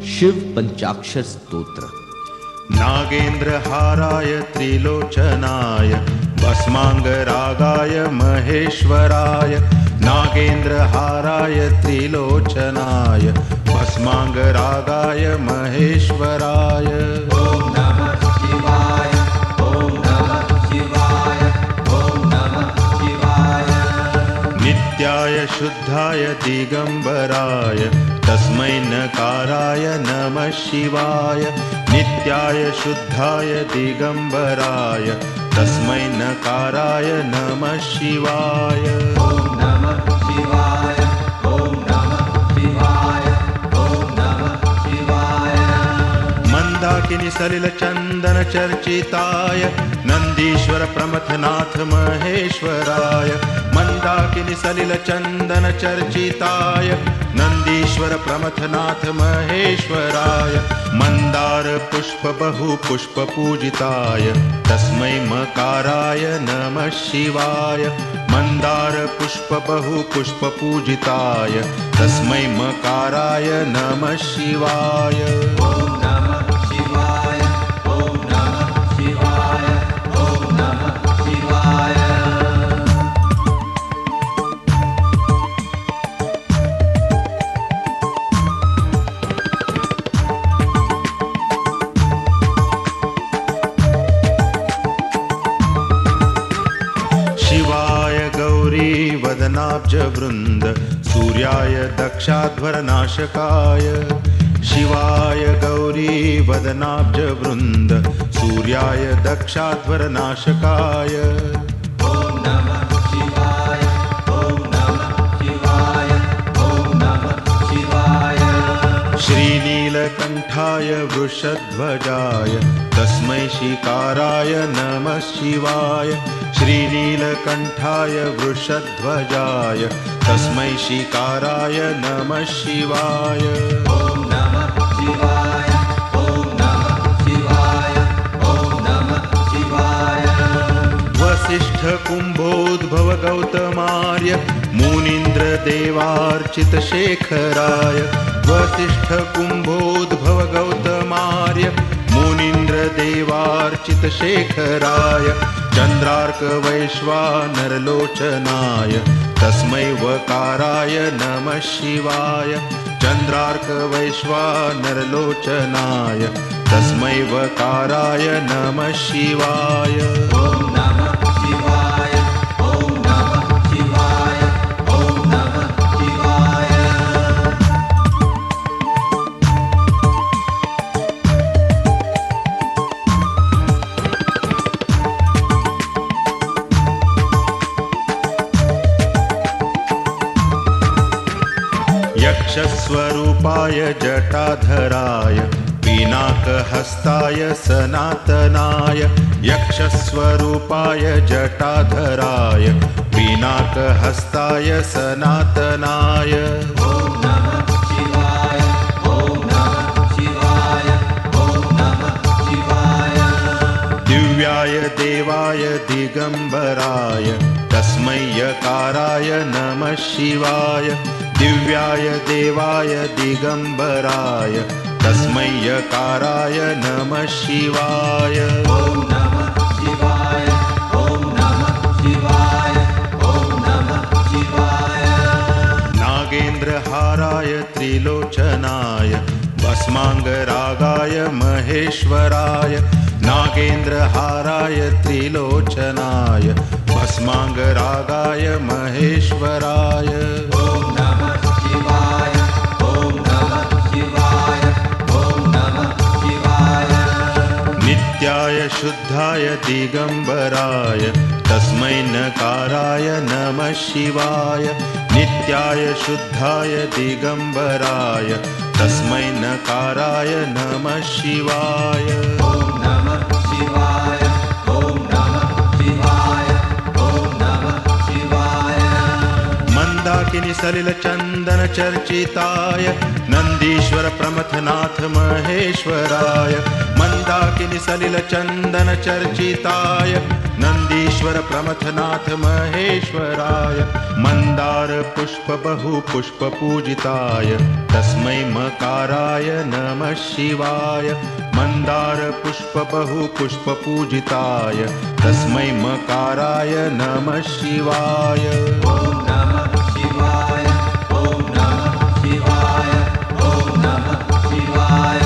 शिव पंचाक्षर स्तोत्र। नागेन्द्रहाराय त्रिलोचनाय भस्मांगरागाय महेश्वराय। नागेन्द्रहाराय त्रिलोचनाय भस्मांगरागाय महेश्वराय। ओम नमः शिवाय, ओम नमः शिवाय, ओम नमः शिवाय। नित्याय शुद्धाय दिगंबराय तस्मै नकाराय नमः शिवाय। नित्याय शुद्धाय दिगंबराय तस्मै नकाराय नमः शिवाय। ओम नमः शिवाय, ओम नमः शिवाय, ओम नमः शिवाय। मंदाकिनी सलिल चंदन चर्चिताय नंदीश्वर प्रमथनाथ महेश्वराय। मंदाकिनी सलिल चंदन चर्चिताय नंदीश्वर प्रमथनाथ महेश्वराय। मंदार पुष्प बहु पुष्प पूजिताय तस्मै मकाराय नमः शिवाय। मंदार पुष्प बहु पुष्प पूजिताय तस्मै मकाराय नमः शिवाय। ओम नमः शिवाय, ओम नमः शिवाय, ओम नमः शिवाय। शिवाय गौरी वदनाब्ज वृंद सूर्याय दक्षाध्वरनाशकाय। शिवाय गौरी वदनाब्ज वृंद सूर्याय दक्षाध्वरनाशकाय। ओम नमः शिवाय, ओम नमः शिवाय, ओम नमः शिवाय। श्रीनीलकंठाय वृषध्वजाय तस्मै शिकाराय नमः शिवाय। श्रीनीलकंठाय वृषध्वजाय तस्मै शिकाराय नमः शिवाय। ओम नमः शिवाय, ओम नमः शिवाय, ओम नमः शिवाय। वसिष्ठ कुंभोद्भव गौतमार्य मुनीन्द्र देवार्चित शेखराय। वसिष्ठ कुंभोद्भव गौतमार्य मुनीन्द्र देवार्चित शेखराय। चंद्रार्क वैश्वानरलोचनाय तस्मै वकाराय नमः शिवाय। चंद्रार्क वैश्वानरलोचनाय तस्मै वकाराय नमः शिवाय। ओम नमः शिवाय, ओम नमः शिवाय, ओम नमः शिवाय। यक्षस्वरूपाय जटाधराय पिनाकहस्ताय सनातनाय। यक्षस्वरूपाय जटाधराय पिनाकहस्ताय सनातनाय। ओम नमः शिवाय, ओम नमः शिवाय, ओम नमः शिवाय। दिव्याय देवाय दिगंबराय तस्मै यकाराय नमः शिवाय। दिव्याय देवाय दिगंबराय तस्मै यकाराय नमः शिवाय। ओम नमः शिवाय, ओम नमः शिवाय, ओम नमः शिवाय। नागेन्द्रहाराय त्रिलोचनाय भस्मांगरागाय महेश्वराय। नागेन्द्रहाराय त्रिलोचनाय भस्मांगरागाय महेश्वराय। ओम नमः शिवाय, ओम नमः शिवाय, ओम नमः शिवाय। नित्याय शुद्धाय दिगंबराय तस्मै नकाराय नमः शिवाय। नित्याय शुद्धाय दिगंबराय तस्मै नकाराय नमः शिवाय। ओम नमः शिवाय, ओम नमः शिवाय, ओम नमः शिवाय। मंदाकिनी सलिल चंदन चर्चिताय नंदीश्वर प्रमथनाथ महेश्वराय। मंदाकिनी सलिल चंदन चर्चिताय नंदीश्वर नन्दीश्वर प्रमथनाथ महेश्वराय मन्दार पुष्प बहु पुष्प पूजिताय तस्मै मकाराय नमः शिवाय मन्दार पुष्प बहु पुष्प पूजिताय तस्मै मकाराय नमः शिवाय ॐ नमः शिवाय ॐ नमः शिवाय ॐ नमः शिवाय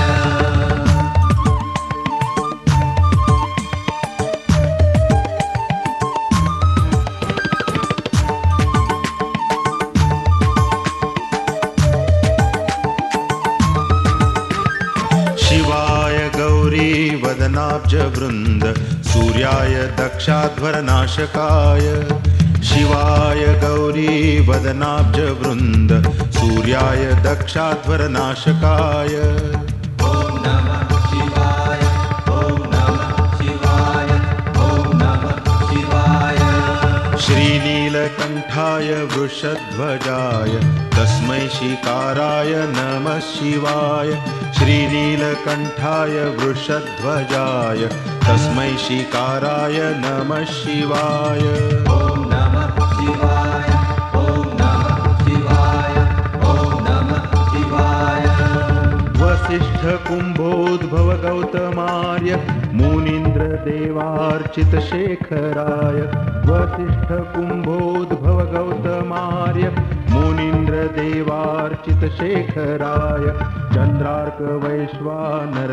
शिवाय गौरी वदनाब्ज वृन्द सूर्याय दक्षाध्वरनाशकाय शिवाय गौरी वदनाब्ज वृन्द सूर्याय दक्षाध्वरनाशकाय ॐ नमः शिवाय ॐ नमः शिवाय ॐ नमः शिवाय श्रीनीलकण्ठाय वृषध्वजाय तस्मै शिकाराय नमः शिवाय श्रीनीलकण्ठाय वृषध्वजाय तस्मै शिकाराय नमः शिवाय ॐ नमः शिवाय ॐ नमः शिवाय ॐ नमः शिवाय वसिष्ठ कुम्भोद्भव गौतमार्य मुनीन्द्र देवार्चित शेखराय वसिष्ठ कुम्भोद्भव गौतमार्य मुनीन्द्र देवार्चित शेखराय चन्द्रार्क वैश्वानरलोचनाय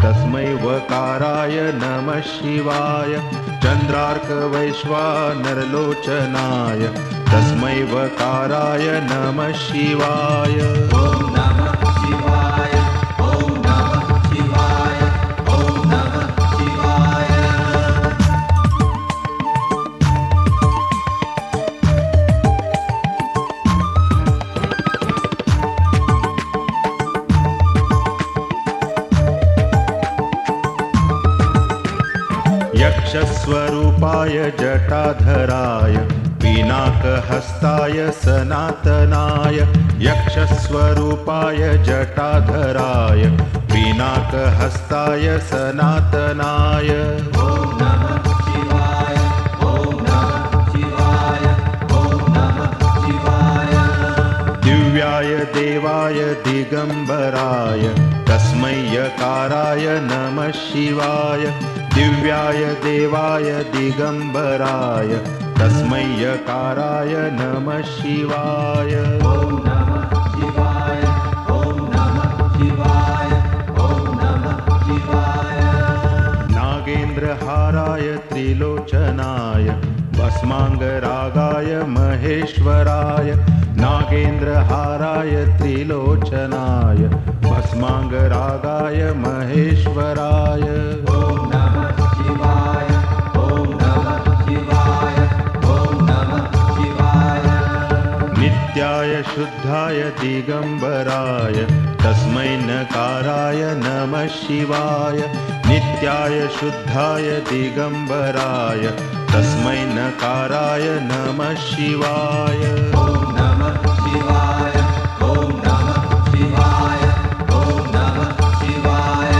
तस्मै वकाराय नमः शिवाय चन्द्रार्क वैश्वानरलोचनाय तस्मै वकाराय नमः शिवाय ॐ नमः शिवाय ॐ नमः शिवाय ॐ नमः शिवाय यक्षस्वरूपाय जटाधराय पिनाकहस्ताय सनातनाय यक्षस्वरूपाय जटाधराय पिनाकहस्ताय सनातनाय ॐ नमः शिवाय ॐ नमः शिवाय ॐ नमः शिवाय दिव्याय देवाय दिगम्बराय तस्मै यकाराय नमः शिवाय दिव्याय देवाय दिगम्बराय तस्मै यकाराय नमः शिवाय ॐ नमः शिवाय ॐ नमः शिवाय ॐ नमः शिवाय नागेन्द्रहाराय त्रिलोचनाय भस्माङ्गरागाय महेश्वराय नागेन्द्रहाराय त्रिलोचनाय भस्माङ्गरागाय महेश्वराय ॐ नमः शिवाय ॐ नमः शिवाय ॐ नमः शिवाय नित्याय शुद्धाय दिगम्बराय तस्मै नकाराय नमः शिवाय नित्याय शुद्धाय दिगम्बराय तस्मै नकाराय नमः शिवाय ॐ नमः शिवाय ॐ नमः शिवाय ॐ नमः शिवाय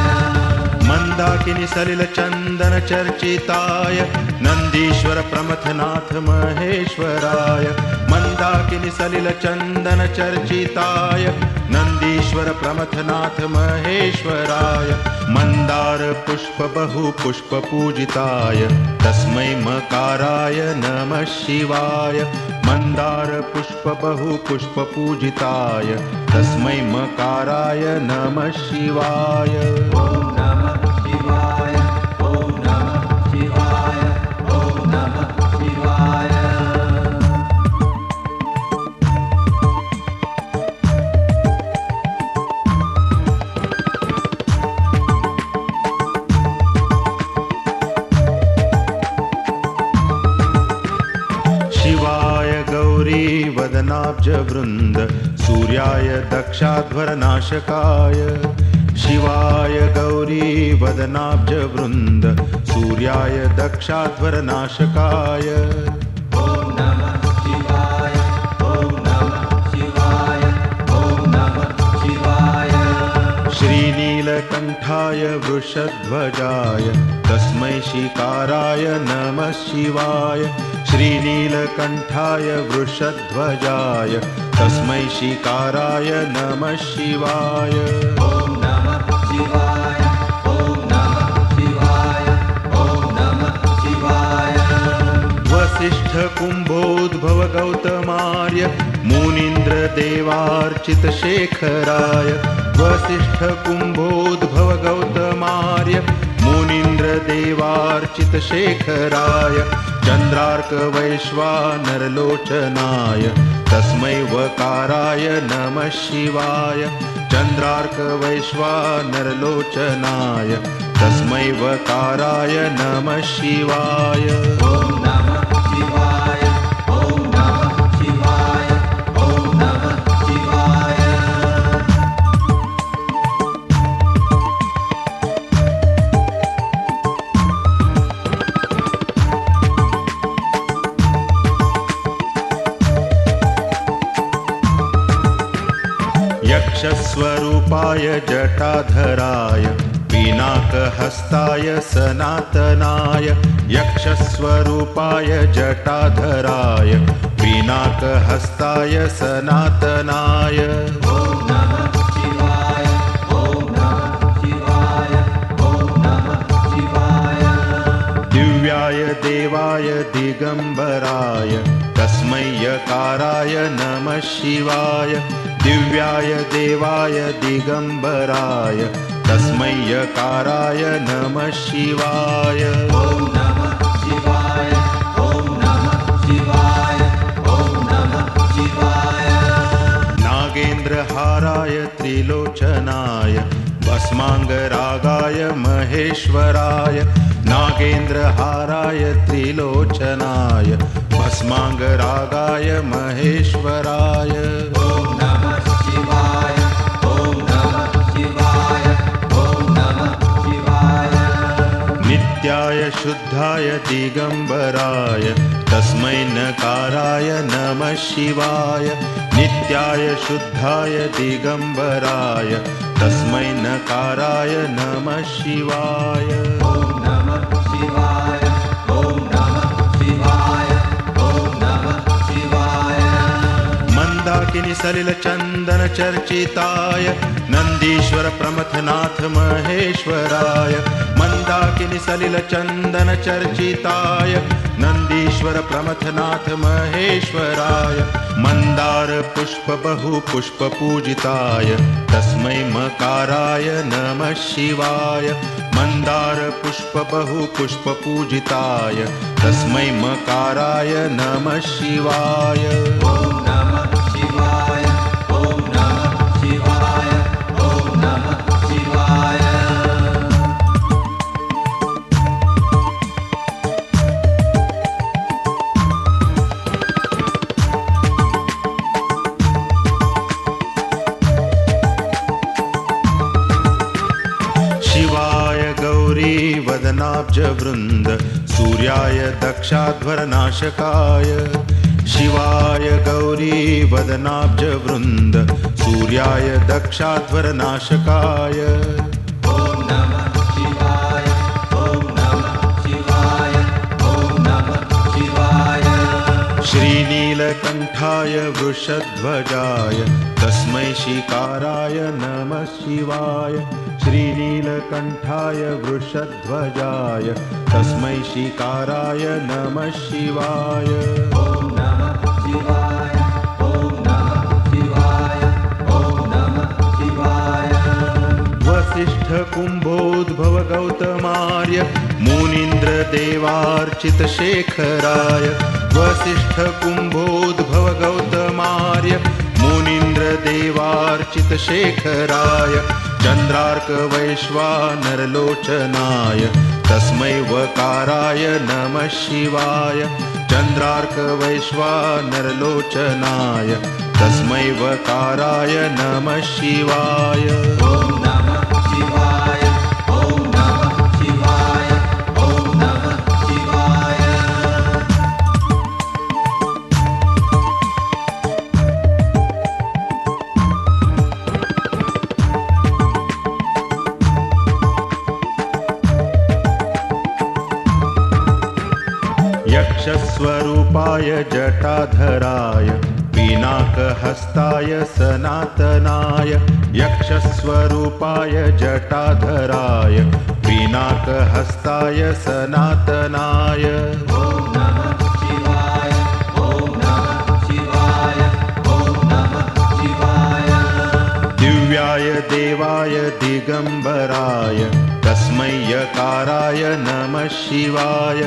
मन्दाकिनी सलिलचन्दन चर्चिताय नन्दीश्वर प्रमथनाथ महेश्वराय मन्दाकिनी सलिलचन्दन चर्चिताय नन्दीश्वर प्रमथनाथ महेश्वराय मन्दार पुष्प बहु पुष्प पूजिताय तस्मै मकाराय नमः शिवाय मन्दार पुष्प बहु पुष्प पूजिताय तस्मै मकाराय नमः शिवाय ॐ नमः शिवाय ॐ नमः शिवाय ॐ नमः शिवाय शिवाय गौरी वदनाब्ज वृन्द सूर्याय दक्षाध्वरनाशकाय शिवाय गौरी वदनाब्ज वृन्द सूर्याय दक्षाध्वरनाशकाय ॐ नमः शिवाय ॐ नमः शिवाय ॐ नमः शिवाय श्रीनील श्रीनीलकण्ठाय वृषध्वजाय तस्मै शिकाराय नमः शिवाय श्रीनीलकण्ठाय वृषध्वजाय तस्मै शिकाराय नमः शिवाय ॐ नमः शिवाय ॐ नमः शिवाय ॐ नमः शिवाय वसिष्ठ कुम्भोद्भव गौतमार्य मुनीन्द्र देवार्चित शेखराय वसिष्ठ कुम्भोद्भव गौतमार्य मुनीन्द्र देवार्चित शेखराय चन्द्रार्क वैश्वानरलोचनाय तस्मै वकाराय नमः शिवाय चन्द्रार्क वैश्वानरलोचनाय तस्मै वकाराय नमः शिवाय ॐ नमः शिवाय ॐ नमः शिवाय ॐ नमः शिवाय यक्षस्वरूपाय जटाधराय पिनाकहस्ताय सनातनाय यक्षस्वरूपाय जटाधराय पिनाकहस्ताय सनातनाय ॐ नमः शिवाय ॐ नमः शिवाय ॐ नमः शिवाय दिव्याय देवाय दिगम्बराय तस्मै यकाराय नमः शिवाय दिव्याय देवाय दिगम्बराय तस्मै यकाराय नमः शिवाय ॐ नमः शिवाय ॐ नमः शिवाय ॐ नमः शिवाय नागेन्द्रहाराय त्रिलोचनाय भस्माङ्गरागाय महेश्वराय नागेन्द्रहाराय त्रिलोचनाय भस्माङ्गरागाय महेश्वराय ॐ नमः शिवाय ॐ नमः शिवाय ॐ नमः शिवाय नित्याय शुद्धाय दिगम्बराय तस्मै नकाराय नमः शिवाय नित्याय शुद्धाय दिगम्बराय तस्मै नकाराय नमः शिवाय ॐ नमः शिवाय ॐ नमः शिवाय ॐ नमः शिवाय मन्दाकिनी सलिलचन्दन चर्चिताय नन्दीश्वर प्रमथनाथ महेश्वराय मन्दाकिनी सलिलचन्दन चर्चिताय नन्दीश्वर प्रमथनाथ महेश्वराय मन्दार पुष्प बहु पुष्प पूजिताय तस्मै मकाराय नमः शिवाय मन्दार पुष्प बहु पुष्प पूजिताय तस्मै मकाराय नमः शिवाय ॐ नमः शिवाय ॐ नमः शिवाय ॐ नमः शिवाय शिवाय गौरी वदनाब्जवृन्द सूर्याय दक्षाध्वरनाशकाय शिवाय गौरी वदनाब्जवृन्द सूर्याय दक्षाध्वरनाशकाय ॐ नमः शिवाय ॐ नमः शिवाय ॐ नमः शिवाय श्रीनीलकण्ठाय वृषध्वजाय तस्मै शिकाराय नमः शिवाय श्रीनीलकण्ठाय वृषध्वजाय तस्मै शिकाराय नमः शिवाय ॐ नमः शिवाय ॐ नमः शिवाय ॐ नमः शिवाय वसिष्ठ कुम्भोद्भव गौतमार्य मुनीन्द्र देवार्चित शेखराय वसिष्ठ कुम्भोद्भव गौतमार्य मुनीन्द्र देवार्चित शेखराय चन्द्रार्क वैश्वानरलोचनाय तस्मै वकाराय नमः शिवाय चन्द्रार्क वैश्वानरलोचनाय तस्मै वकाराय नमः शिवाय ॐ नमः शिवाय ॐ नमः शिवाय ॐ नमः शिवाय तत्स्वरूपाय जटाधराय पिनाकहस्ताय सनातनाय यक्षस्वरूपाय जटाधराय पिनाकहस्ताय सनातनाय ॐ नमः शिवाय ॐ नमः शिवाय ॐ नमः शिवाय दिव्याय देवाय दिगंबराय तस्मै यकाराय नमः शिवाय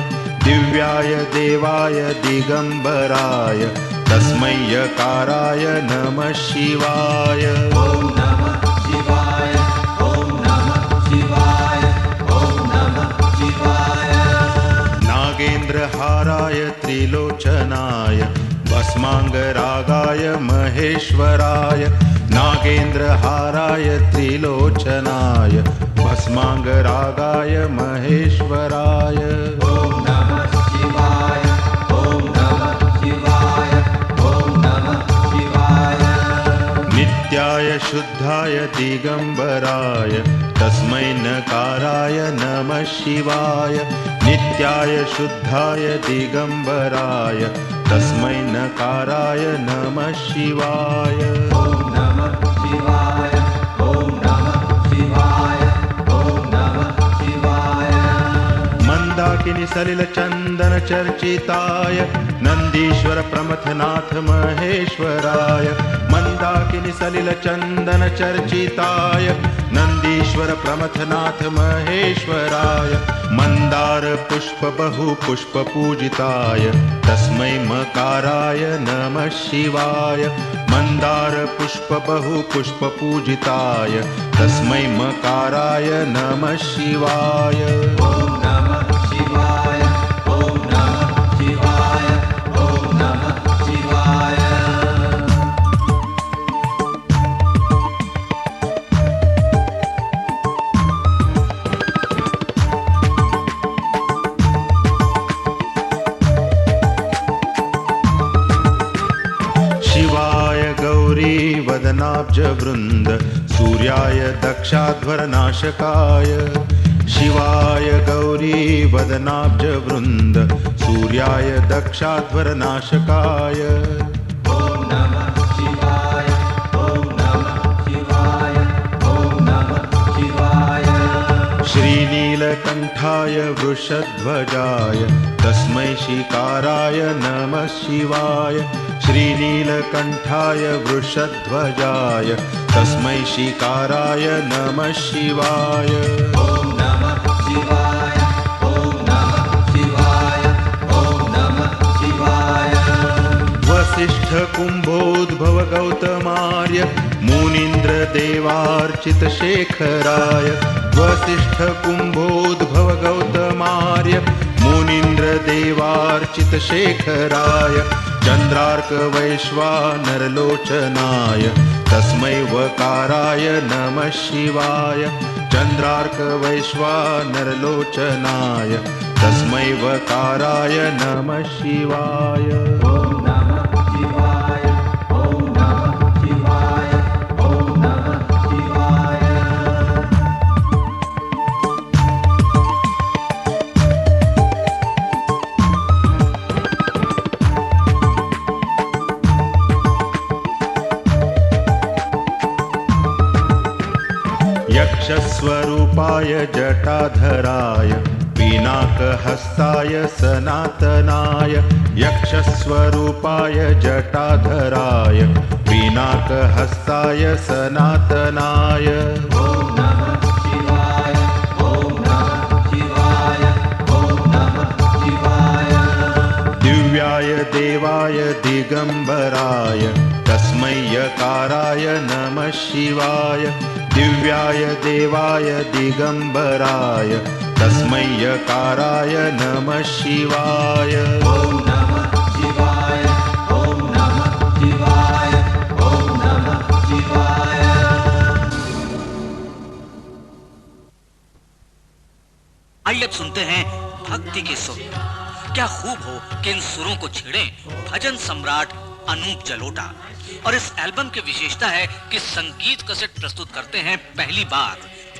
दिव्याय देवाय दिगंबराय तस्मै यकाराय नमः शिवाय ॐ नमः शिवाय ॐ नमः शिवाय ॐ नमः शिवाय नागेन्द्रहाराय त्रिलोचनाय भस्मांगरागाय महेश्वराय नागेन्द्रहाराय त्रिलोचनाय भस्मांगरागाय महेश्वराय ॐ नमः शिवाय ॐ नमः शिवाय ॐ नमः शिवाय नित्याय शुद्धाय दिगंबराय तस्मै नकाराय नमः शिवाय नित्याय शुद्धाय दिगंबराय तस्मै नकाराय नमः शिवाय ॐ नमः शिवाय ॐ नमः शिवाय ॐ नमः शिवाय मंदाकिनी सलिल चंदन चर्चिताय नंदीश्वर प्रमथनाथ महेश्वराय मंदाकिनी सलिल चंदन चर्चिताय नंदीश्वर प्रमथनाथ महेश्वराय मंदार पुष्प बहु पुष्प पूजिताय तस्मै मकाराय नमः शिवाय मंदार पुष्प बहु पुष्प पूजिताय तस्मै मकाराय नमः शिवाय ॐ नमः शिवाय ॐ नमः शिवाय ॐ नमः शिवाय शिवाय गौरी वदनाब्ज वृंद सूर्याय दक्षाध्वरनाशकाय शिवाय गौरी वदनाब्ज वृंद सूर्याय दक्षाध्वरनाशकाय ॐ नमः शिवाय ॐ नमः शिवाय ॐ नमः शिवाय श्रीनीलकंठाय वृषध्वजाय तस्मै शिकाराय नमः शिवाय श्रीनीलकंठाय वृषध्वजाय तस्मै शिकाराय नमः शिवाय ॐ नमः शिवाय ॐ नमः शिवाय ॐ नमः शिवाय वसिष्ठ कुंभोद्भव गौतमार्य मुनीन्द्र देवार्चित शेखराय वसिष्ठ कुंभोद्भव गौतमार्य मुनीन्द्र देवार्चित शेखराय चंद्रार्क वैश्वानरलोचनाय तस्मै वकाराय नमः शिवाय चंद्रार्क वैश्वानरलोचनाय तस्मै वकाराय नमः शिवाय ॐ नमः शिवाय ॐ नमः शिवाय ॐ नमः शिवाय यक्षस्वरूपाय जटाधराय पिनाकहस्ताय सनातनाय यक्षस्वरूपाय जटाधराय पिनाकहस्ताय सनातनाय ॐ नमः शिवाय ॐ नमः शिवाय ॐ नमः शिवाय दिव्याय देवाय दिगंबराय तस्मै यकाराय नमः शिवाय दिव्याय देवाय दिगंबराय तस्मै यकाराय नमः शिवाय ॐ नमः शिवाय ॐ नमः शिवाय ॐ नमः शिवाय आइए अब सुनते हैं भक्ति के सुर। क्या खूब हो कि इन सुरों को छेड़ें भजन सम्राट अनूप जलोटा। और इस एल्बम की विशेषता है कि संगीत कैसेट प्रस्तुत करते हैं पहली बार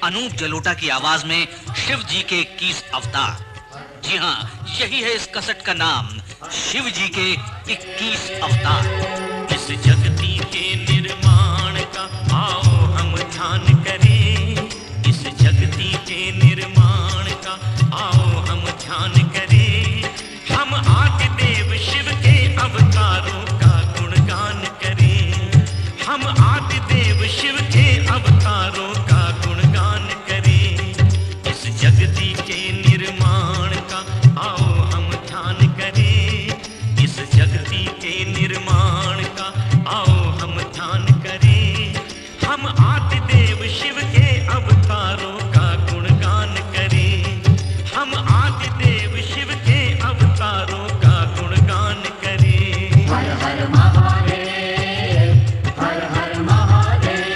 अनूप जलोटा की आवाज में शिव जी के 21 अवतार। जी हाँ, यही है इस कसट का नाम, शिव जी के 21 अवतार। इस जगती के निर्माण का आओ हम ध्यान करें, इस जगती के निर्माण का आओ हम ध्यान करें। हम आदि देव शिव के अवतारों का गुणगान करें, हम आदि देव शिव के अवतारों का गुणगान करें। इस जगती के निर्माण का आओ हम ध्यान करें, इस जगती के निर्माण का आओ हम ध्यान करें। हम आदि देव शिव के अवतारों का गुणगान करें, हम आदि देव शिव के अवतारों का गुणगान करें। हर हर महादेव, हर हर महादेव,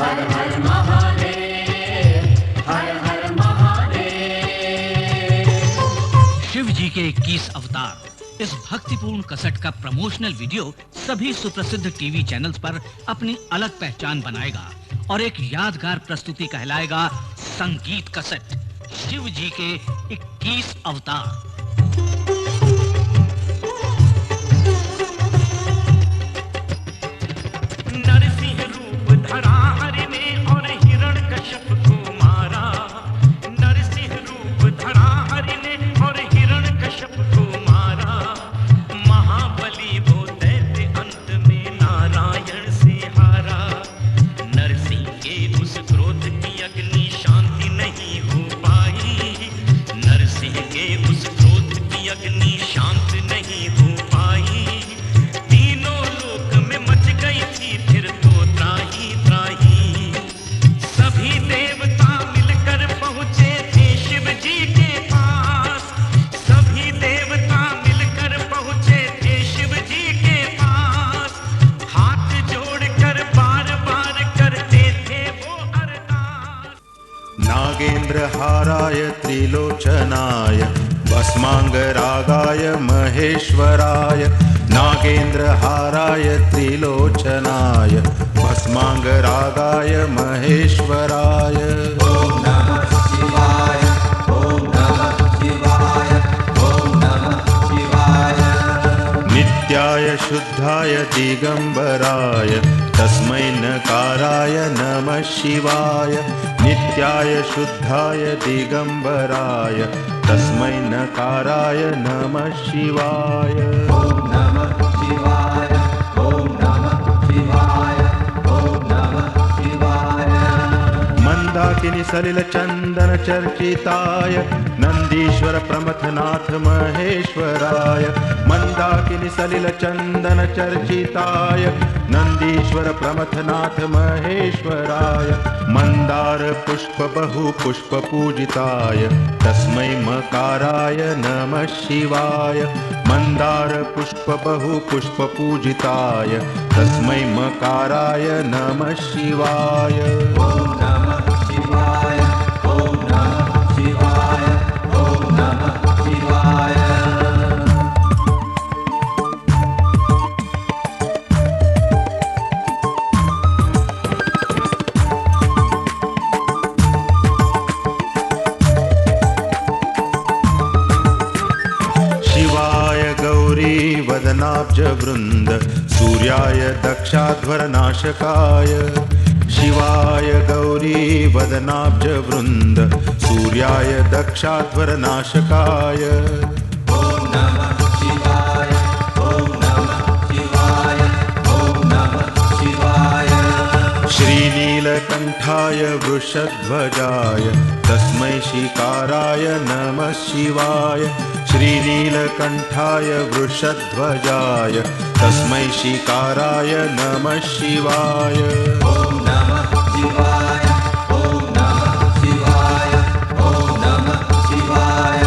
हर हर महादेव, हर हर महादेव। शिव जी के 21 अवतार, इस भक्तिपूर्ण कसट का प्रमोशनल वीडियो सभी सुप्रसिद्ध टीवी चैनल्स पर अपनी अलग पहचान बनाएगा और एक यादगार प्रस्तुति कहलाएगा संगीत कसट, शिव जी के 21 अवतार। नरसिंह रूप धरा हरि ने और हिरण्यकश्यप को मारा, नरसिंह रूप धरा हरि ने और हिरण्यकश्यप को मारा। महाबली वो दैत्य अंत में नारायण से हारा। नरसिंह के उस क्रोध की अग्नि शांति नहीं हो पाई, नरसिंह के उस क्रोध की अग्नि शांत नहीं हो पाई। तीनों लोक में मच गई थी फिर तो त्राही त्राही। सभी देवता मिलकर पहुंचे थे शिव जी के पास, सभी देवता मिलकर पहुंचे थे शिव जी के पास। हाथ जोड़कर बार बार करते थे वो अरदास। नागेन्द्रहाराय त्रिलोचनाय भस्मांगरागाय महेश्वराय, नागेन्द्रहाराय त्रिलोचनाय भस्मांगरागाय महेश्वराय। ओम नमः शिवाय, ओम नमः शिवाय, ओम नमः शिवाय। नित्याय शुद्धाय दिगंबराय तस्मै नकाराय नमः शिवाय, नित्याय शुद्धाय दिगंबराय तस्मै नकाराय नमः शिवाय। ओम नमः शिवाय, ओम नमः शिवाय, ओम नमः शिवाय। मंदाकिनी सलिल चंदन चर्चिताय नंदीश्वर प्रमथनाथ महेश्वराय, मंदाकिनी सलिल चंदन चर्चिताय नंदीश्वर प्रमथनाथ महेश्वराय। मंदार पुष्प बहु पुष्प पूजिताय तस्मै मकाराय नमः शिवाय, मंदार पुष्प बहु पुष्प पूजिताय तस्मै मकाराय नमः शिवाय। ओम नमः शिवाय, ओम नमः शिवाय, ओम नमः शिवाय। शिवाय गौरी वदनाब्ज वृंद सूर्याय दक्षाध्वरनाशकाय, शिवाय गौरी वदनाब्ज वृंद सूर्याय दक्षाध्वरनाशकाय। ओम नमः शिवाय, ओम नमः शिवाय, ओम नमः शिवाय। श्रीनीलकंठाय वृषध्वजाय तस्मै शिकाराय नमः शिवाय, श्रीनीलकंठाय वृषध्वजाय तस्मै शिकाराय नमः शिवाय। ओम नमः शिवाय, ओम नमः शिवाय, ओम नमः शिवाय।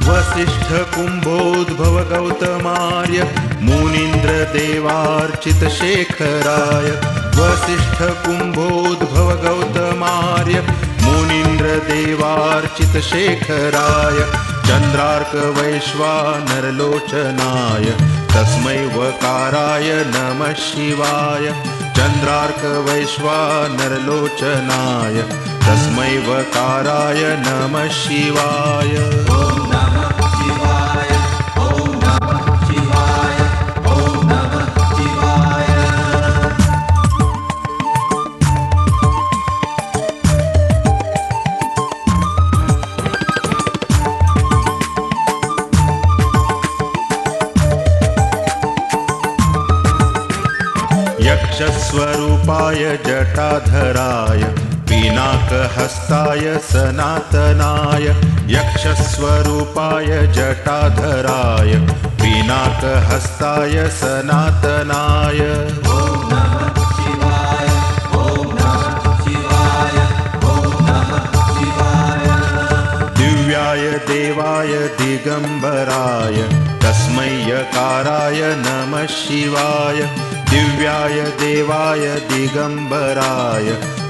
वसिष्ठ कुंभोद्भव गौतमार्य मुनीन्द्र देवार्चित शेखराय, वसिष्ठ कुंभोद्भव गौतमार्य मुनीन्द्र देवार्चित शेखराय चन्द्रार्कवैश्वानरलोचनाय तस्मै वकाराय नमः शिवाय चन्द्रार्कवैश्वानरलोचनाय तस्मै वकाराय नमः शिवाय ॐ नमः शिवाय ॐ नमः शिवाय ॐ नमः शिवाय यक्षस्वरूपाय जटाधराय पिनाकहस्ताय सनातनाय यक्षस्वरूपाय जटाधराय पिनाकहस्ताय सनातनाय ॐ नमः शिवाय ॐ नमः शिवाय ॐ नमः शिवाय दिव्याय देवाय दिगम्बराय तस्मै यकाराय नमः शिवाय दिव्याय देवाय दिगम्बराय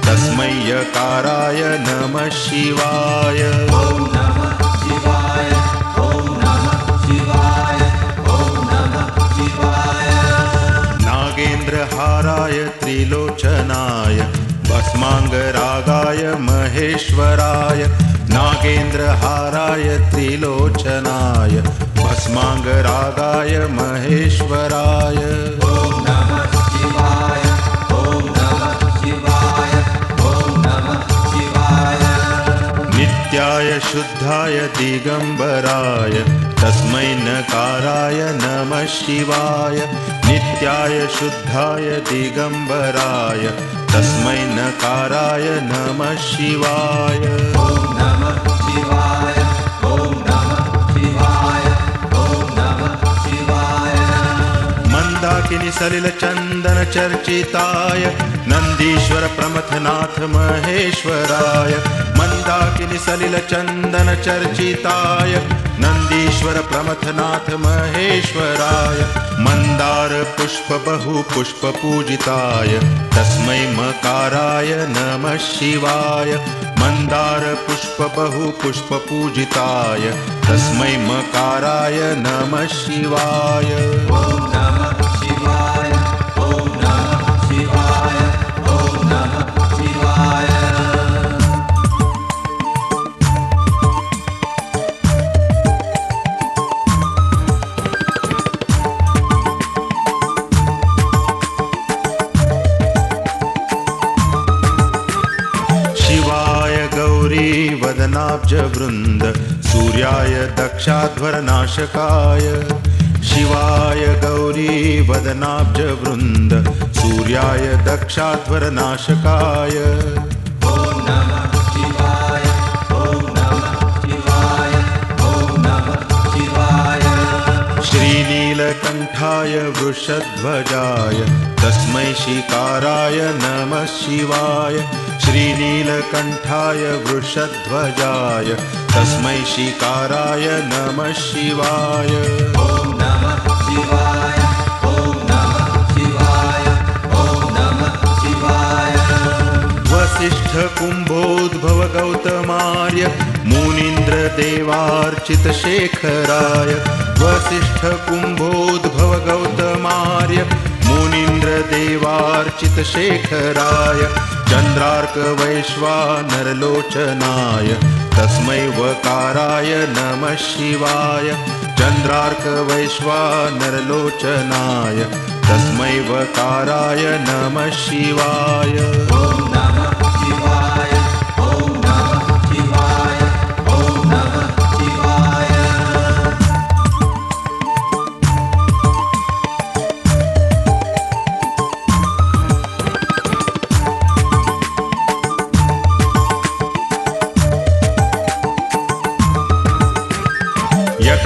तस्मै यकाराय नमः शिवाय ॐ नमः शिवाय ॐ नमः शिवाय ॐ नमः शिवाय नागेन्द्रहाराय त्रिलोचनाय भस्माङ्गरागाय महेश्वराय नागेन्द्रहाराय त्रिलोचनाय भस्माङ्गरागाय महेश्वराय ॐ नमः शिवाय ॐ नमः शिवाय ॐ नमः शिवाय नित्याय शुद्धाय दिगम्बराय तस्मै नकाराय नमः शिवाय नित्याय शुद्धाय दिगम्बराय तस्मै नकाराय नमः शिवाय ॐ नमः शिवाय ॐ नमः शिवाय ॐ नमः शिवाय मन्दाकिनी सलिलचन्दन चर्चिताय नन्दीश्वर प्रमथनाथ महेश्वराय मन्दाकिनी सलिलचन्दन चर्चिताय नन्दीश्वर प्रमथनाथ महेश्वराय मन्दार पुष्प बहु पुष्प पूजिताय तस्मै मकाराय नमः शिवाय मन्दार पुष्प बहु पुष्प पूजिताय तस्मै मकाराय नमः शिवाय ॐ नमः शिवाय ॐ नमः शिवाय ॐ नमः शिवाय शिवाय गौरी वदनाब्ज वृन्द सूर्याय दक्षाध्वरनाशकाय शिवाय गौरी वदनाब्ज वृन्द सूर्याय दक्षाध्वरनाशकाय ॐ नमः शिवाय ॐ नमः शिवाय ॐ नमः शिवाय श्रीनीलकण्ठाय वृषध्वजाय तस्मै शिकाराय नमः शिवाय श्रीनीलकण्ठाय वृषध्वजाय तस्मै शिकाराय नमः शिवाय ॐ नमः शिवाय ॐ नमः शिवाय ॐ नमः शिवाय वसिष्ठ कुम्भोद्भव गौतमार्य मुनीन्द्र देवार्चित शेखराय वसिष्ठ कुम्भोद्भव गौतमार्य मुनीन्द्र देवार्चित शेखराय चन्द्रार्कवैश्वानरलोचनाय तस्मै वकाराय नमः शिवाय चन्द्रार्कवैश्वानरलोचनाय तस्मै वकाराय नमः शिवाय ॐ नमः शिवाय ॐ नमः शिवाय ॐ नमः शिवाय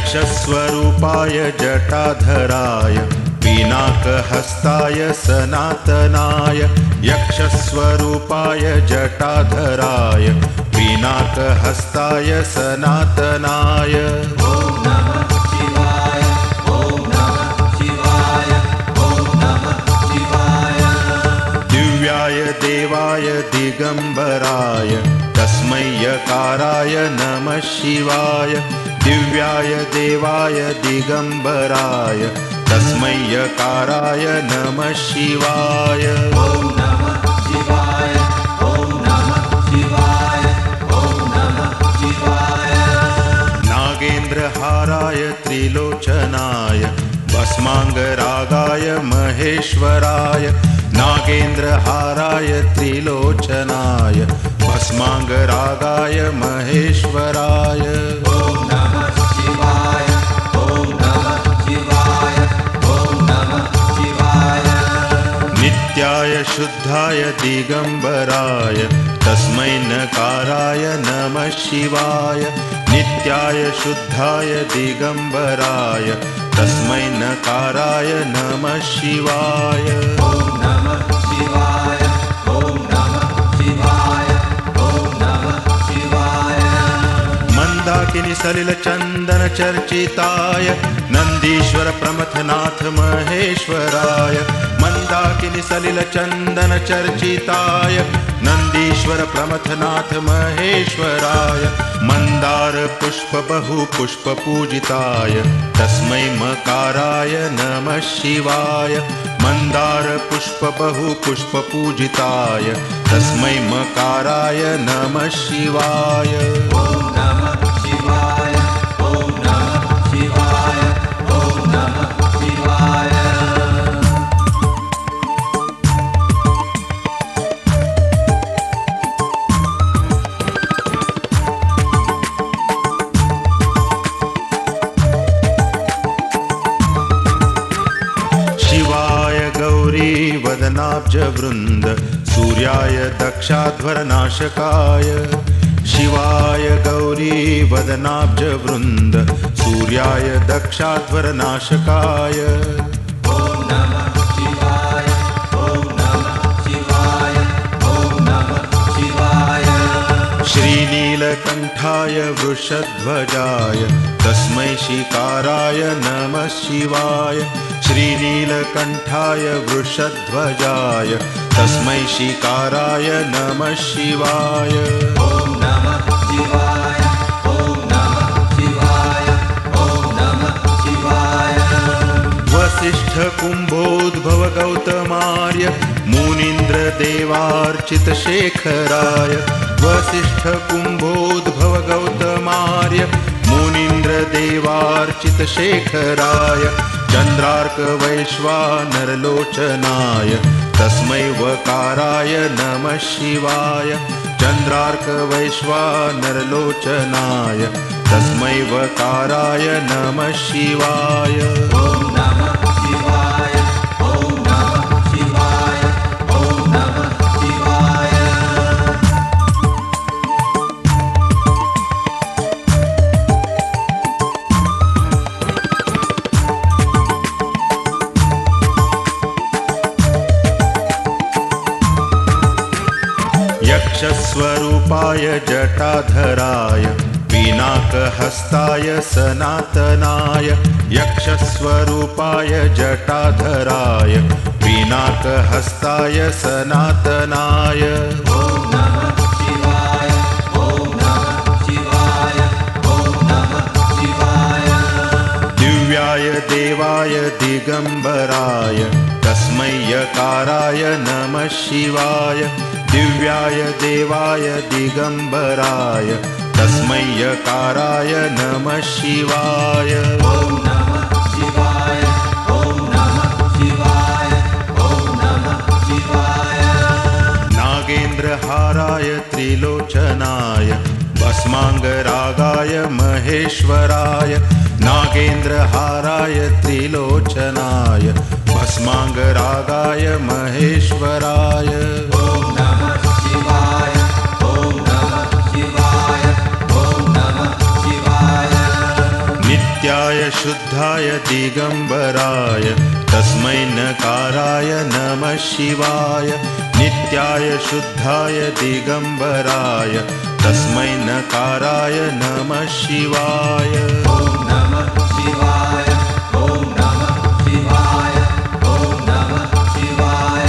यक्षस्वरूपाय जटाधराय पिनाकहस्ताय सनातनाय यक्षस्वरूपाय जटाधराय पिनाकहस्ताय सनातनाय ॐ नमः शिवाय ॐ नमः शिवाय ॐ नमः शिवाय दिव्याय देवाय दिगंबराय तस्मै यकाराय नमः शिवाय दिव्याय देवाय दिगंबराय तस्मै यकाराय नमः शिवाय ॐ नमः शिवाय ॐ नमः शिवाय ॐ नमः शिवाय नागेन्द्रहाराय त्रिलोचनाय भस्मांगरागाय महेश्वराय नागेन्द्रहाराय त्रिलोचनाय भस्मांगरागाय महेश्वराय ॐ नमः शिवाय ॐ नमः शिवाय ॐ नमः शिवाय नित्याय शुद्धाय दिगंबराय तस्मै नकाराय नमः शिवाय नित्याय शुद्धाय दिगंबराय तस्मै नकाराय नमः शिवाय ॐ नमः शिवाय ॐ नमः शिवाय ॐ नमः शिवाय मंदाकिनी सलिल चंदन चर्चिताय नंदीश्वर प्रमथनाथ महेश्वराय मंदाकिनी सलिल चंदन चर्चिताय नंदीश्वर प्रमथनाथ महेश्वराय मंदार पुष्प बहु पुष्प पूजिताय तस्मै मकाराय नमः शिवाय मंदार पुष्प बहु पुष्प पूजिताय तस्मै मकाराय नमः शिवाय ॐ नमः शिवाय ॐ नमः शिवाय ॐ नमः शिवाय शिवाय गौरी वदनाब्ज वृंद सूर्याय दक्षाध्वरनाशकाय शिवाय गौरी वदनाब्ज वृंद सूर्याय दक्षाध्वरनाशकाय ॐ नमः शिवाय ॐ नमः शिवाय ॐ नमः शिवाय श्रीनीलकंठाय वृषध्वजाय तस्मै शिकाराय नमः शिवाय श्रीनीलकंठाय वृषध्वजाय तस्मै शिकाराय नमः शिवाय ॐ नमः शिवाय ॐ नमः शिवाय ॐ नमः शिवाय वसिष्ठ कुंभोद्भव गौतमार्य मुनीन्द्र देवार्चित शेखराय वसिष्ठ कुंभोद्भव गौतमार्य मुनीन्द्र देवार्चित शेखराय चंद्रार्क वैश्वानर लोचनाय तस्मै वकाराय नमः शिवाय चंद्रार्क वैश्वानर लोचनाय तस्मै वकाराय नमः शिवाय ॐ नमः शिवाय ॐ नमः शिवाय ॐ नमः शिवाय यक्षस्वरूपाय जटाधराय पिनाकहस्ताय सनातनाय यक्षस्वरूपाय जटाधराय पिनाकहस्ताय सनातनाय ॐ नमः शिवाय ॐ नमः शिवाय ॐ नमः शिवाय दिव्याय देवाय दिगंबराय तस्मै यकाराय नमः शिवाय दिव्याय देवाय दिगंबराय तस्मै यकाराय नमः शिवाय ॐ नमः शिवाय ॐ नमः शिवाय ॐ नमः शिवाय नागेन्द्रहाराय त्रिलोचनाय भस्मांगरागाय महेश्वराय नागेन्द्रहाराय त्रिलोचनाय भस्मांगरागाय महेश्वराय ॐ नमः शिवाय ॐ नमः शिवाय ॐ नमः शिवाय नित्याय शुद्धाय दिगंबराय तस्मै नकाराय नमः शिवाय नित्याय शुद्धाय दिगंबराय तस्मै नकाराय नमः शिवाय ॐ नमः शिवाय ॐ नमः शिवाय ॐ नमः शिवाय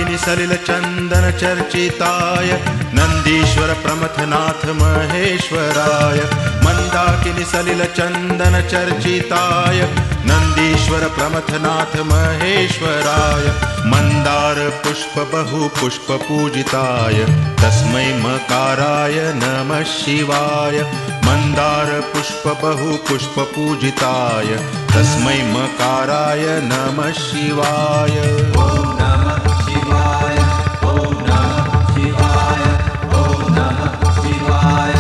मन्दाकिनी सलिल चंदन चर्चिताय नंदीश्वर प्रमथनाथ महेश्वराय मन्दाकिनी सलिल चंदन चर्चिताय नंदीश्वर प्रमथनाथ महेश्वराय मंदार पुष्प बहु पुष्प पूजिताय तस्मै मकाराय नमः शिवाय मंदार पुष्प बहु पुष्प पूजिताय तस्मै मकाराय नमः शिवाय ॐ नमः शिवाय ॐ नमः शिवाय ॐ नमः शिवाय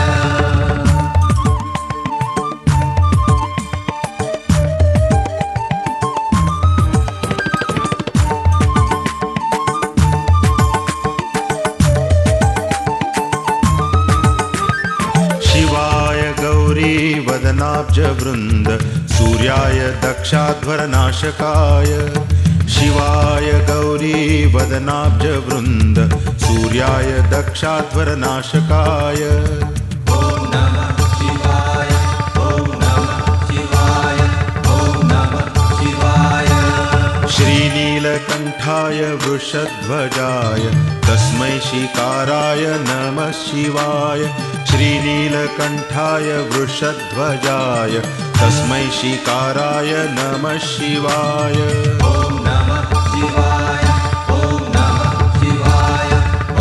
शिवाय गौरी वदनाब्ज वृंद सूर्याय दक्षाध्वरनाशकाय शिवाय गौरी वदनाब्ज वृंद सूर्याय दक्षाध्वरनाशकाय ॐ नमः शिवाय ॐ नमः शिवाय ॐ नमः शिवाय श्रीनीलकण्ठाय वृषध्वजाय तस्मै शिकाराय नमः शिवाय श्रीनीलकण्ठाय वृषध्वजाय तस्मै शिकाराय नमः शिवाय ॐ नमः शिवाय ॐ नमः शिवाय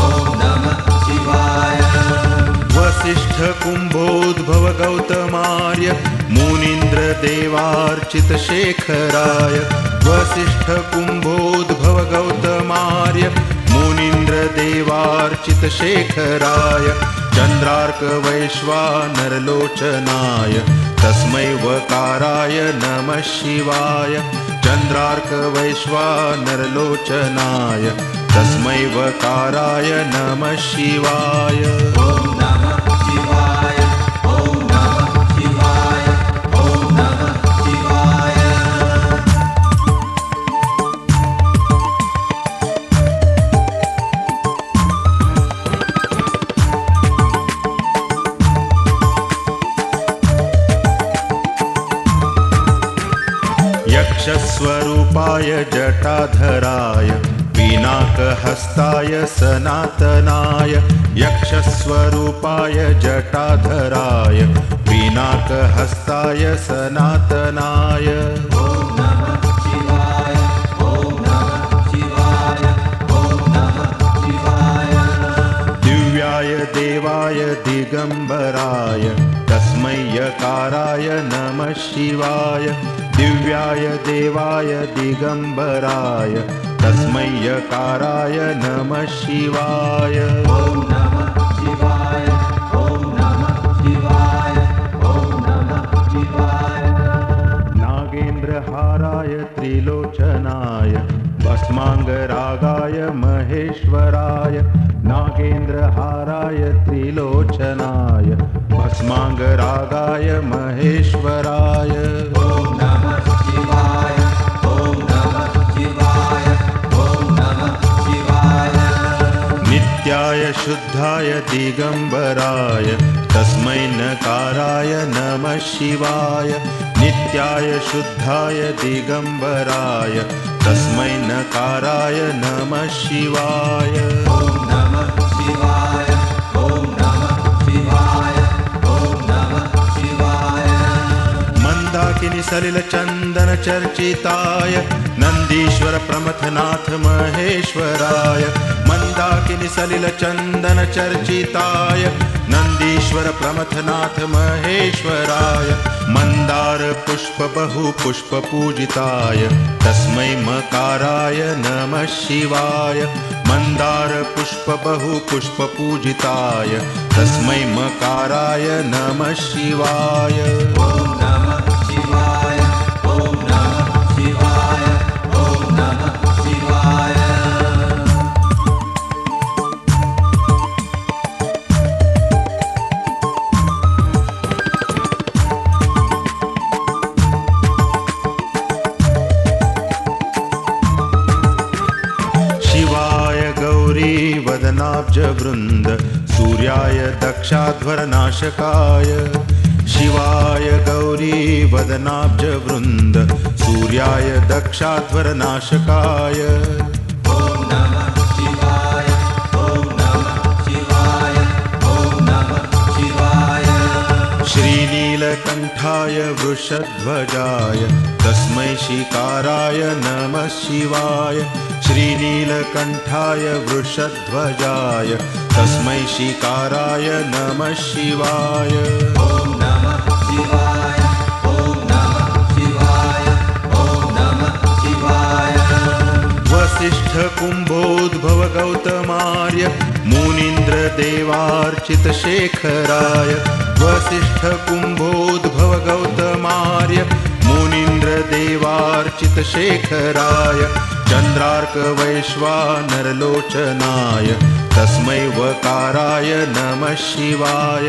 ॐ नमः शिवाय वसिष्ठ कुम्भोद्भव गौतमार्य मुनीन्द्र देवार्चित शेखराय वसिष्ठ कुम्भोद्भव गौतमार्य मुनीन्द्र देवार्चित शेखराय चंद्रार्क वैश्वानरलोचनाय तस्मै वकाराय नमः शिवाय चंद्रार्क वैश्वानरलोचनाय तस्मै वकाराय नमः शिवाय ॐ नमः शिवाय ॐ नमः शिवाय ॐ नमः शिवाय यक्षस्वरूपाय जटाधराय पिनाकहस्ताय सनातनाय यक्षस्वरूपाय जटाधराय पिनाकहस्ताय सनातनाय ॐ नमः शिवाय ॐ नमः शिवाय ॐ नमः शिवाय दिव्याय देवाय दिगंबराय तस्मै यकाराय नमः शिवाय दिव्याय देवाय दिगंबराय तस्मै यकाराय नमः शिवाय ॐ नमः शिवाय ॐ नमः शिवाय ॐ नमः शिवाय नागेन्द्रहाराय त्रिलोचनाय भस्मांगरागाय महेश्वराय नागेन्द्रहाराय त्रिलोचनाय भस्मांगरागाय महेश्वराय ॐ नमः शिवाय ॐ नमः शिवाय ॐ नमः शिवाय नित्याय शुद्धाय दिगंबराय तस्मै नकाराय नमः शिवाय नित्याय शुद्धाय दिगंबराय तस्मै नकाराय नमः शिवाय ॐ नमः शिवाय ॐ नमः शिवाय ॐ नमः शिवाय मंदाकिनी सलिल चंदन चर्चिताय नंदीश्वर प्रमथनाथ महेश्वराय मंदाकिनी सलिल चंदन चर्चिताय नंदीश्वर प्रमथनाथ महेश्वराय मंदार पुष्प बहु पुष्प पूजिताय तस्मै मकाराय नमः शिवाय मंदार पुष्प बहु पुष्प पूजिताय तस्मै मकाराय नमः शिवाय ॐ नमः शिवाय ॐ नमः शिवाय ॐ नमः शिवाय शिवाय गौरी वदनाब्ज वृंद सूर्याय दक्षाध्वरनाशकाय शिवाय गौरी वदनाब्ज वृंद सूर्याय दक्षाध्वरनाशकाय ॐ नमः नीलकण्ठाय वृषध्वजाय तस्मै शिकाराय नमः शिवाय श्रीनीलकण्ठाय वृषध्वजाय तस्मै शिकाराय नमः शिवाय ॐ नमः शिवाय ॐ नमः शिवाय ॐ नमः शिवाय वसिष्ठ कुम्भोद्भव गौतमार्य मुनीन्द्र देवार्चित शेखराय वसिष्ठ कुम्भोद्भव गौतमार्य मुनीन्द्र देवार्चित शेखराय चन्द्रार्क वैश्वानरलोचनाय तस्मै वकाराय नमः शिवाय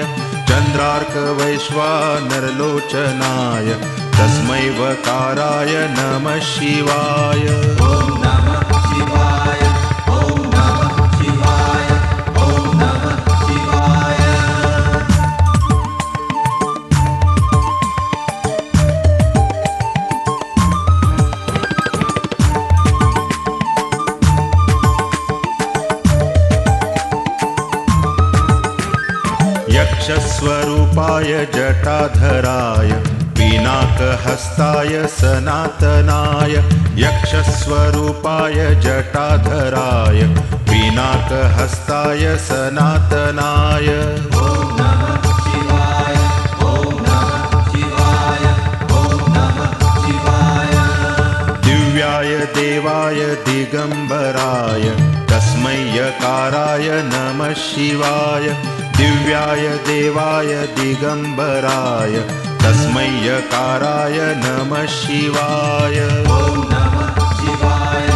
चन्द्रार्क वैश्वानरलोचनाय तस्मै वकाराय नमः शिवाय ॐ नमः शिवाय ॐ नमः शिवाय ॐ नमः शिवाय यक्षस्वरूपाय जटाधराय पिनाकहस्ताय सनातनाय यक्षस्वरूपाय जटाधराय पिनाकहस्ताय सनातनाय ॐ नमः शिवाय ॐ नमः शिवाय ॐ नमः शिवाय दिव्याय देवाय दिगम्बराय तस्मै यकाराय नमः शिवाय दिव्याय देवाय दिगम्बराय तस्मै यकाराय नमः शिवाय ॐ नमः शिवाय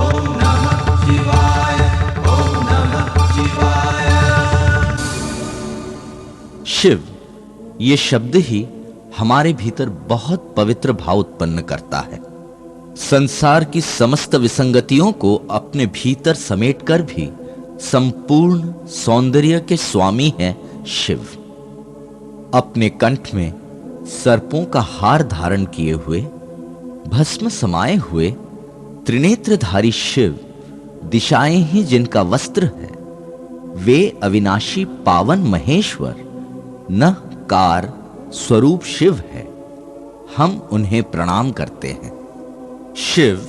ॐ नमः शिवाय ॐ नमः शिवाय शिव ये शब्द ही हमारे भीतर बहुत पवित्र भाव उत्पन्न करता है। संसार की समस्त विसंगतियों को अपने भीतर समेटकर भी संपूर्ण सौंदर्य के स्वामी हैं शिव। अपने कंठ में सर्पों का हार धारण किए हुए, भस्म समाये हुए त्रिनेत्रधारी शिव दिशाएं ही जिनका वस्त्र है, वे अविनाशी पावन महेश्वर न कार स्वरूप शिव है। हम उन्हें प्रणाम करते हैं। शिव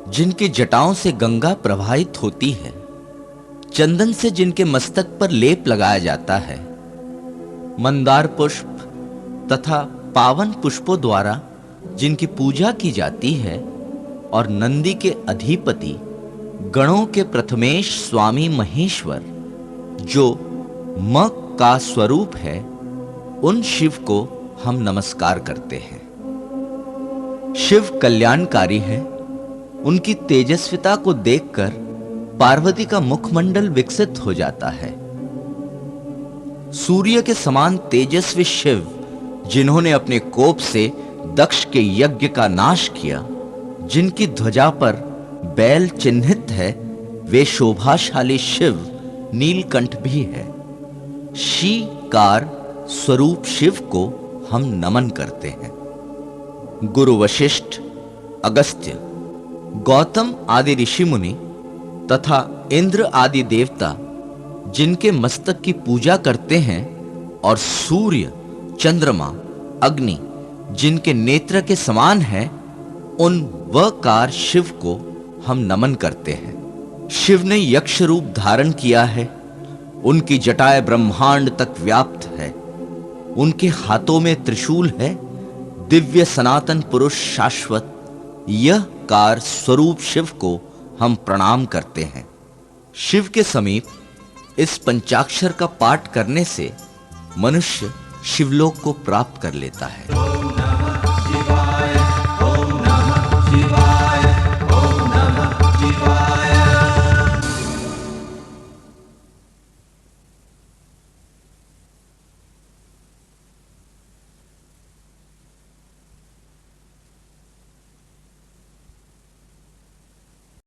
जिनकी जटाओं से गंगा प्रवाहित होती है, चंदन से जिनके मस्तक पर लेप लगाया जाता है, मंदार पुष्प तथा पावन पुष्पों द्वारा जिनकी पूजा की जाती है, और नंदी के अधिपति गणों के प्रथमेश स्वामी महेश्वर जो म का स्वरूप है, उन शिव को हम नमस्कार करते हैं। शिव कल्याणकारी है। उनकी तेजस्विता को देखकर पार्वती का मुखमंडल विकसित हो जाता है। सूर्य के समान तेजस्वी शिव जिन्होंने अपने कोप से दक्ष के यज्ञ का नाश किया, जिनकी ध्वजा पर बैल चिन्हित है, वे शोभाशाली शिव नीलकंठ भी है। शीकार स्वरूप शिव को हम नमन करते हैं। गुरु वशिष्ठ, अगस्त्य, गौतम आदि ऋषि मुनि तथा इंद्र आदि देवता जिनके मस्तक की पूजा करते हैं, और सूर्य, चंद्रमा, अग्नि जिनके नेत्र के समान है, उन वकार शिव को हम नमन करते हैं। शिव ने यक्ष रूप धारण किया है। उनकी जटाएं ब्रह्मांड तक व्याप्त है। उनके हाथों में त्रिशूल है। दिव्य सनातन पुरुष शाश्वत यह कार स्वरूप शिव को हम प्रणाम करते हैं। शिव के समीप इस पंचाक्षर का पाठ करने से मनुष्य शिवलोक को प्राप्त कर लेता है। ॐ नमः शिवाय